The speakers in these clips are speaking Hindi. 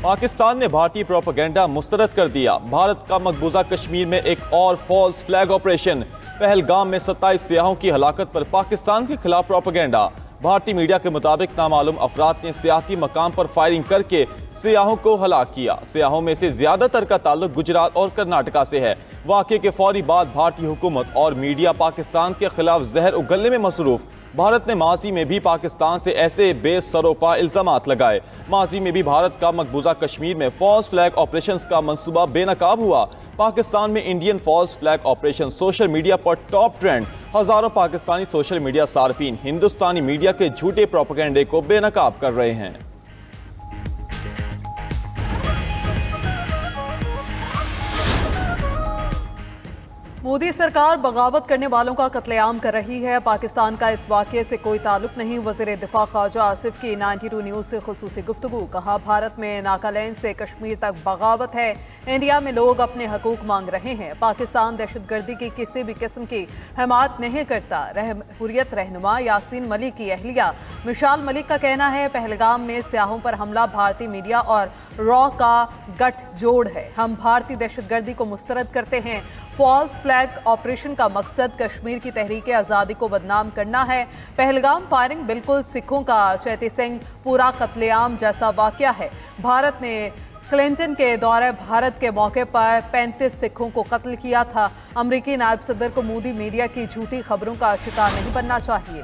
पाकिस्तान ने भारतीय प्रोपेगेंडा मुस्तरद कर दिया। भारत का मकबूजा कश्मीर में एक और फॉल्स फ्लैग ऑपरेशन। पहलगाम में 27 सियाहों की हलाकत पर पाकिस्तान के खिलाफ प्रोपेगेंडा। भारतीय मीडिया के मुताबिक नामालूम अफराद ने सियाहती मकाम पर फायरिंग करके सियाहों को हलाक किया। सियाहों में से ज्यादातर का ताल्लुक गुजरात और कर्नाटका से है। वाक़े के फौरी बाद भारतीय हुकूमत और मीडिया पाकिस्तान के खिलाफ जहर उगलने में मसरूफ। भारत ने माजी में भी पाकिस्तान से ऐसे बेसरोपा इल्जामात लगाए। माजी में भी भारत का मकबूजा कश्मीर में फॉल्स फ्लैग ऑपरेशन का मंसूबा बेनकाब हुआ। पाकिस्तान में Indian false flag operation social media पर टॉप ट्रेंड। हजारों पाकिस्तानी सोशल मीडिया सार्फिन हिंदुस्तानी मीडिया के झूठे प्रोपेगेंडे को बेनकाब कर रहे हैं। मोदी सरकार बगावत करने वालों का कत्लेआम कर रही है। पाकिस्तान का इस वाक़े से कोई ताल्लुक नहीं। वज़ीर दिफा ख्वाजा आसिफ की 92 न्यूज़ से खुसूसी गुफ्तगू। कहा, भारत में नागालैंड से कश्मीर तक बगावत है। इंडिया में लोग अपने हकूक मांग रहे हैं। पाकिस्तान दहशतगर्दी की किसी भी किस्म की हिमायत नहीं करता। हुर्रियत रहनुमा यासीन मलिक की अहलिया मिशाल मलिक का कहना है, पहलगाम में सियाहों पर हमला भारतीय मीडिया और रॉ का गठजोड़ है। हम भारतीय दहशतगर्दी को मुस्तरद करते हैं। फॉल्स फ्लैग ऑपरेशन का मकसद कश्मीर की तहरीक आज़ादी को बदनाम करना है। पहलगाम फायरिंग बिल्कुल सिखों का चैती सिंह पूरा कत्लेआम जैसा वाक़या है। भारत ने क्लिंटन के दौरे भारत के मौके पर 35 सिखों को कत्ल किया था। अमरीकी नायब सदर को मोदी मीडिया की झूठी खबरों का शिकार नहीं बनना चाहिए।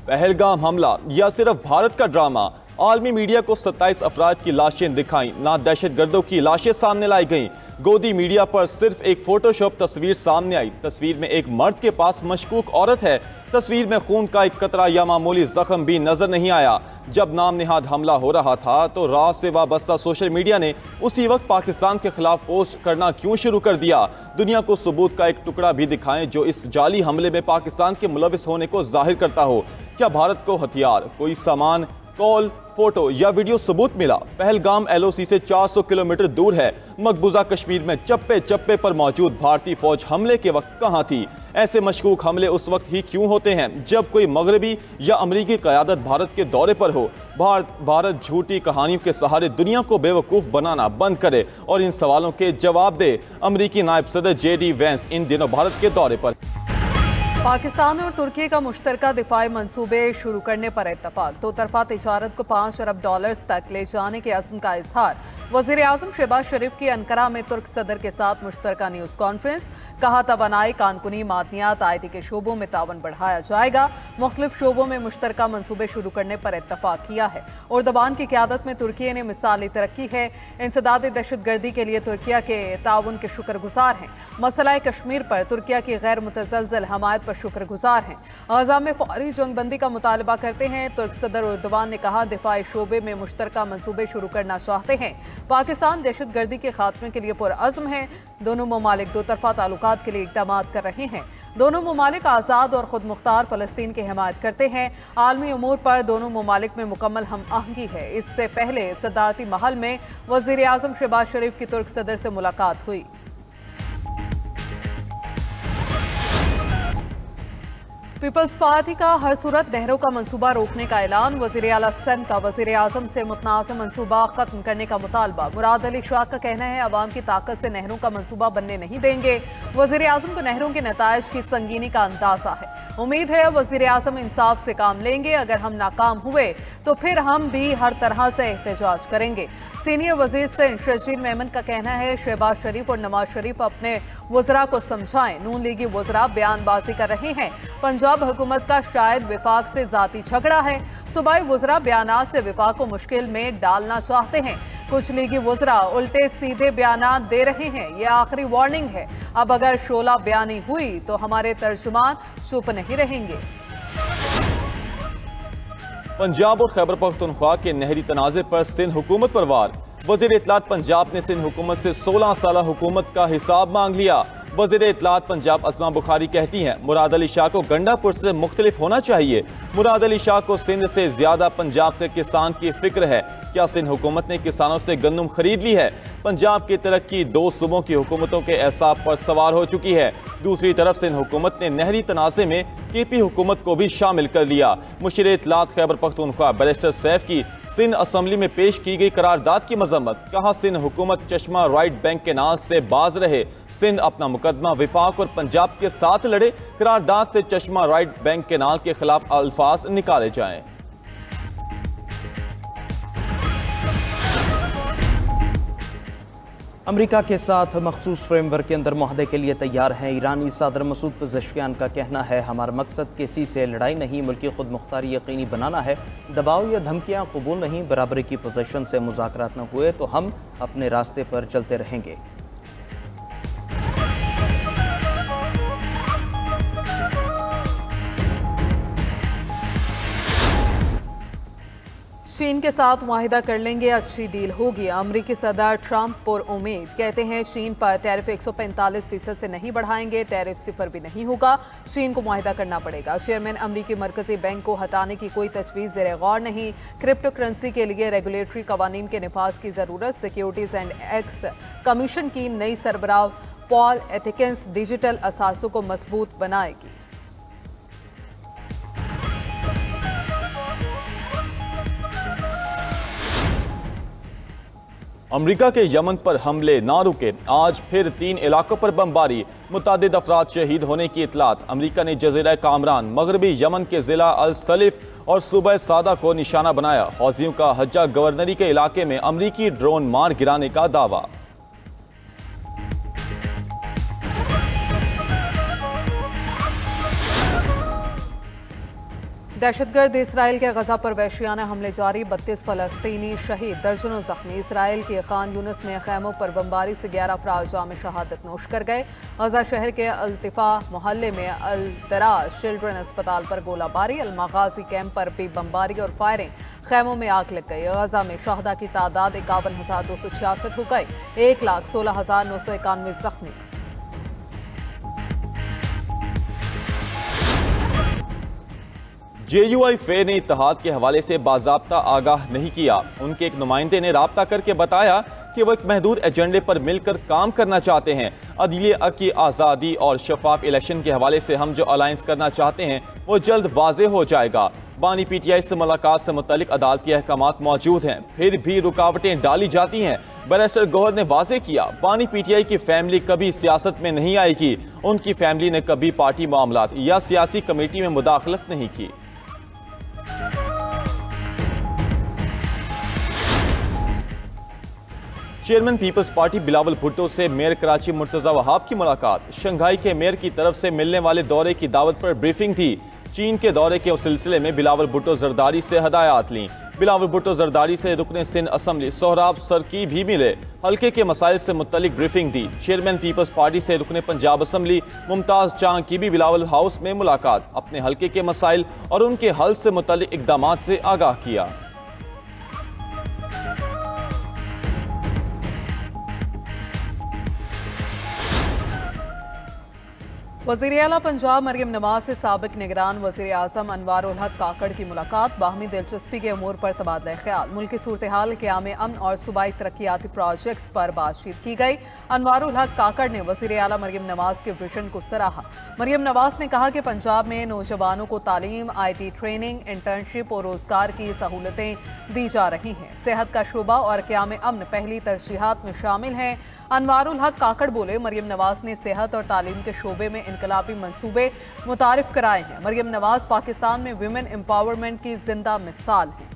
पहलगाम हमला या सिर्फ भारत का ड्रामा? आलमी मीडिया को 27 अफराद की लाशें दिखाई, ना दहशतगर्दों की लाशें सामने लाई गईं। गोदी मीडिया पर सिर्फ एक फोटोशॉप तस्वीर सामने आई। तस्वीर में एक मर्द के पास मशकूक औरत है। तस्वीर में खून का एक कतरा या मामूली जख्म भी नजर नहीं आया। जब नाम निहाद हमला हो रहा था तो राज से वाबस्ता सोशल मीडिया ने उसी वक्त पाकिस्तान के खिलाफ पोस्ट करना क्यों शुरू कर दिया? दुनिया को सबूत का एक टुकड़ा भी दिखाएं जो इस जाली हमले में पाकिस्तान के मुलविस होने को जाहिर करता हो। क्या भारत को हथियार, कोई सामान, कॉल, फोटो या वीडियो सबूत मिला? पहलगाम LOC से 400 किलोमीटर दूर है। मकबूजा कश्मीर में चप्पे चप्पे पर मौजूद भारतीय फौज हमले के वक्त कहां थी? ऐसे मशकूक हमले उस वक्त ही क्यों होते हैं जब कोई मगरबी या अमरीकी क़यादत भारत के दौरे पर हो? भारत झूठी कहानियों के सहारे दुनिया को बेवकूफ़ बनाना बंद करे और इन सवालों के जवाब दे। अमरीकी नायब सदर JD वैंस इन दिनों भारत के दौरे पर। पाकिस्तान और तुर्की का मुश्तरका दिफाई मंसूबे शुरू करने पर इत्तफाक। दो तरफा तिजारत को $5 अरब तक ले जाने के अज़्म का इजहार। वज़ीर आज़म शहबाज शरीफ की अंकारा में तुर्क सदर के साथ मुश्तरका न्यूज़ कॉन्फ्रेंस। कहा, तवानाई, कानकुनी, मादनियात, IT के शोबों में तावन बढ़ाया जाएगा। मुख्तलिफ शोबों में मुश्तरका मंसूबे शुरू करने पर इत्तफाक किया है। उर्दबान की क़यादत में तुर्की ने मिसाली तरक्की है। इंसदाद दहशतगर्दी के लिए तुर्किया के ताउन के शुक्रगुजार हैं। मसला कश्मीर पर तुर्किया की गैर मुतज़लज़ल हमायत शुक्रगुजार हैं। गज़ा में फौरी जंगबंदी का मुतालबा करते हैं। तुर्क सदर उर्दवान ने कहा, दिफाई शोबे में मुश्तरका मंसूबे शुरू करना चाहते हैं। पाकिस्तान दहशतगर्दी के खात्मे के लिए पुरअज़्म है। दोनों ममालिक दो तरफा ताल्लुकात के लिए इक़दामात कर रहे हैं। दोनों ममालिक आज़ाद और खुद मुख्तार फ़लस्तीन की हिमायत करते हैं। आलमी उमूर पर दोनों ममालिक में मुकम्मल हम आहंगी है। इससे पहले सदारती महल में वज़ीर आज़म शहबाज शरीफ की तुर्क सदर से मुलाकात हुई। पीपल्स पार्टी का हर सूरत नहरों का मंसूबा रोकने का ऐलान। वज़ीर आला सिंध का वज़ीर आज़म से मुतनाज़ मंसूबा ख़त्म करने का मुतालबा। मुराद अली शाह का कहना है, अवाम की ताकत से नहरों का मंसूबा बनने नहीं देंगे। वज़ीर आज़म को नहरों के नताइज की संगीनी का अंदाज़ा है। उम्मीद है वज़ीर आज़म इंसाफ से काम लेंगे। अगर हम नाकाम हुए तो फिर हम भी हर तरह से एहतजाज करेंगे। सीनियर वज़ीर सिंध शजीर मेमन का कहना है, शहबाज शरीफ और नवाज शरीफ अपने वज़रा को समझाएं। नून लीगी वज़रा बयानबाजी कर रहे हैं। पंजाब हुकूमत का शायद विफाक से जाती झगड़ा है। सूबाई वज़रा बयानात से विफाक को मुश्किल में डालना चाहते हैं। कुछ लीगी वज़रा उल्टे सीधे बयानात दे रहे हैं। ये आखिरी वार्निंग है। अब अगर शोला बयानी हुई तो हमारे तर्जुमान चुप नहीं रहेंगे। पंजाब और खैबर पख्तूनख्वा के नहरी तनाज़े पर सिंध हुकूमत पर वार। वज़ीर इत्तलात पंजाब ने सिंध हुकूमत से 16 साल हुकूमत का हिसाब मांग लिया। वज़ीर इत्तलात पंजाब अस्मा बुखारी कहती हैं, मुराद अली शाह को गंडापुर से मुख्तलिफ होना चाहिए। मुराद अली शाह को सिंध से ज्यादा पंजाब के किसान की फिक्र है। क्या सिंध हुकूमत ने किसानों से गंदम खरीद ली है? पंजाब की तरक्की दो सूबों की हुकूमतों के एहसाब पर सवार हो चुकी है। दूसरी तरफ सिंध हुकूमत ने नहरी तनाज़े में KP हुकूमत को भी शामिल कर लिया। मुशीर इत्तलात खैबर पख्तूनख्वा बैरिस्टर सैफ की सिंध असम्बली में पेश की गई करारदाद की मजम्मत। कहा सिंध हुकूमत चश्मा राइट बैंक केनाल से बाज रहे। सिंध अपना मुकदमा विफाक और पंजाब के साथ लड़े। करारदाद से चश्मा राइट बैंक केनाल के खिलाफ अल्फाज निकाले जाएं। अमेरिका के साथ मखसूस फ्रेमवर्क के अंदर मुआहदे के लिए तैयार हैं। ईरानी सदर मसूद पज़ेश्कियान का कहना है, हमारा मकसद किसी से लड़ाई नहीं, मुल्की खुद मुख्तारी यकीनी बनाना है। दबाव या धमकियाँ कबूल नहीं। बराबरी की पोजीशन से मुज़ाकरात न हुए तो हम अपने रास्ते पर चलते रहेंगे। चीन के साथ मुआहिदा कर लेंगे, अच्छी डील होगी। अमरीकी सदर ट्रंप पर उम्मीद। कहते हैं चीन पर टैरिफ 145% से नहीं बढ़ाएंगे, टैरिफ 0 भी नहीं होगा। चीन को मुआहिदा करना पड़ेगा। चेयरमैन अमरीकी मरकजी बैंक को हटाने की कोई तजवीज़ ज़ेर गौर नहीं। क्रिप्टो करेंसी के लिए रेगुलेटरी कवानीन के नफाज की ज़रूरत। सिक्योरिटीज़ एंड एक्स कमीशन की नई सरबराह पॉल एथिकिंस डिजिटल असासों को मजबूत बनाएगी। अमरीका के यमन पर हमले ना रुके, आज फिर 3 इलाकों पर बमबारी। मुतादिद अफराद शहीद होने की इतलात। अमरीका ने जजीरा कामरान, मगरबी यमन के जिला अल सलिफ और सूबा सादा को निशाना बनाया। हौजियों का हज्जा गवर्नरी के इलाके में अमरीकी ड्रोन मार गिराने का दावा। दहशतगर्द इसराइल के गजा पर वहशियाना हमले जारी। 32 फलस्तीनी शहीद, दर्जनों जख्मी। इसराइल के खान यूनिस में खैमों पर बमबारी से 11 अफराद जाम शहादत नोश कर गए। गजा शहर के अल्तिफा मोहल्ले में अल दराज चिल्ड्रन अस्पताल पर गोलाबारी। अलमगाजी कैंप पर भी बमबारी और फायरिंग। खैमों में आग लग गई। गजा में शहदा की तादाद 51,266 हो गई। 1,16,991 जख्मी। JUI फे ने इत्तेहाद के हवाले से बाज़ाब्ता आगाह नहीं किया। उनके एक नुमाइंदे ने राब्ता करके बताया कि वो एक महदूद एजेंडे पर मिलकर काम करना चाहते हैं। अदलिया की आज़ादी और शफाफ इलेक्शन के हवाले से हम जो अलायंस करना चाहते हैं वो जल्द वाज़े हो जाएगा। बानी PTI से मुलाकात से मुतल्लिक अदालती अहकामात मौजूद हैं, फिर भी रुकावटें डाली जाती हैं। बैरिस्टर गौहर ने वाज़े किया, बानी PTI की फैमिली कभी सियासत में नहीं आएगी। उनकी फैमिली ने कभी पार्टी मामलात या सियासी कमेटी में मुदाखलत नहीं की। चेयरमैन पीपल्स पार्टी बिलावल भुट्टो से मेयर कराची मुर्तजा वहाब की मुलाकात। शंघाई के मेयर की तरफ से मिलने वाले दौरे की दावत पर ब्रीफिंग थी। चीन के दौरे के सिलसिले में बिलावल भुट्टो जरदारी से हदायत लीं। बिलावल भुट्टो जरदारी से रुकने सिंध असम्बली सोहराब सरकी भी मिले, हल्के के मसाइल से मुतल्लिक ब्रीफिंग दी। चेयरमैन पीपल्स पार्टी से रुकने पंजाब असम्बली मुमताज चांग की भी बिलावल हाउस में मुलाकात। अपने हल्के के मसाइल और उनके हल से मुतल्लिक इकदामात से आगाह किया। वज़ीर आला पंजाब मरियम नवाज से साबिक निगरान वज़ीर आज़म अनवार उल हक काकड़ की मुलाकात। बाहमी दिलचस्पी के अमूर पर तबादला ख्याल। मुल्की सूरत हाल, क़याम अमन और सूबाई तरक्याती प्रोजेक्ट्स पर बातचीत की गई। अनवार उल हक काकड़ ने वज़ीर आला मरियम नवाज के विजन को सराहा। मरियम नवाज ने कहा कि पंजाब में नौजवानों को तालीम, IT ट्रेनिंग, इंटर्नशिप और रोजगार की सहूलतें दी जा रही हैं। सेहत का शोबा और क़याम अमन पहली तरजीहात में शामिल हैं। अनवार उल हक काकड़ बोले, मरियम नवाज ने सेहत और तालीम के शोबे में इनकलाबी मंसूबे मुतारिफ कराए हैं। मरियम नवाज पाकिस्तान में विमेन एम्पावरमेंट की जिंदा मिसाल हैं।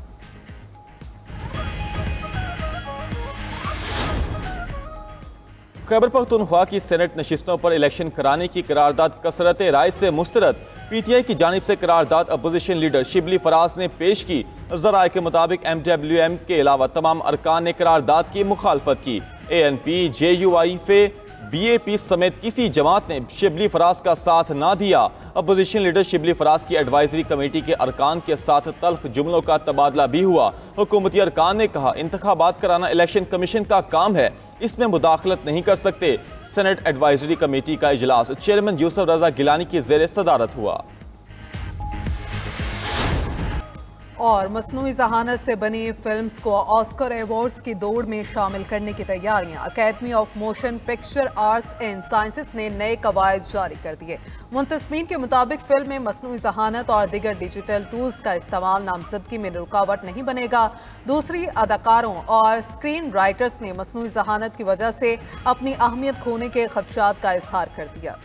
खैबर पख्तूनख्वा की सेनेट नशिस्तों पर इलेक्शन कराने की करारदाद कसरत राय से मुस्तरद। PTI की जानिब से करारदाद अपोजिशन लीडर शिबली फराज ने पेश की। ज़राए के मुताबिक MWM के अलावा तमाम अरकान ने करारदाद की मुखालफत की। ANP, JUI फे, BAP समेत किसी जमात ने शिबली फराज का साथ ना दिया। अपोजिशन लीडर शिबली फराज की एडवाइजरी कमेटी के अरकान के साथ तल्ख जुमलों का तबादला भी हुआ। हुकूमती अरकान ने कहा, इंतखाबात कराना इलेक्शन कमीशन का काम है, इसमें मुदाखलत नहीं कर सकते। सेनेट एडवाइजरी कमेटी का इजलास चेयरमैन यूसुफ रजा गिलानी की ज़ेर सदारत हुआ। और मसनूई जहानत से बनी फिल्म्स को ऑस्कर अवार्ड्स की दौड़ में शामिल करने की तैयारियां। Academy of motion picture arts and sciences ने नए कवायद जारी कर दिए। मुंतजमीन के मुताबिक फिल्म में मसनूई जहानत और दीगर डिजिटल टूल्स का इस्तेमाल नामजदगी में रुकावट नहीं बनेगा। दूसरी अदाकारों और स्क्रीन राइटर्स ने मसनूई जहानत की वजह से अपनी अहमियत खोने के खदशात का इजहार कर दिया।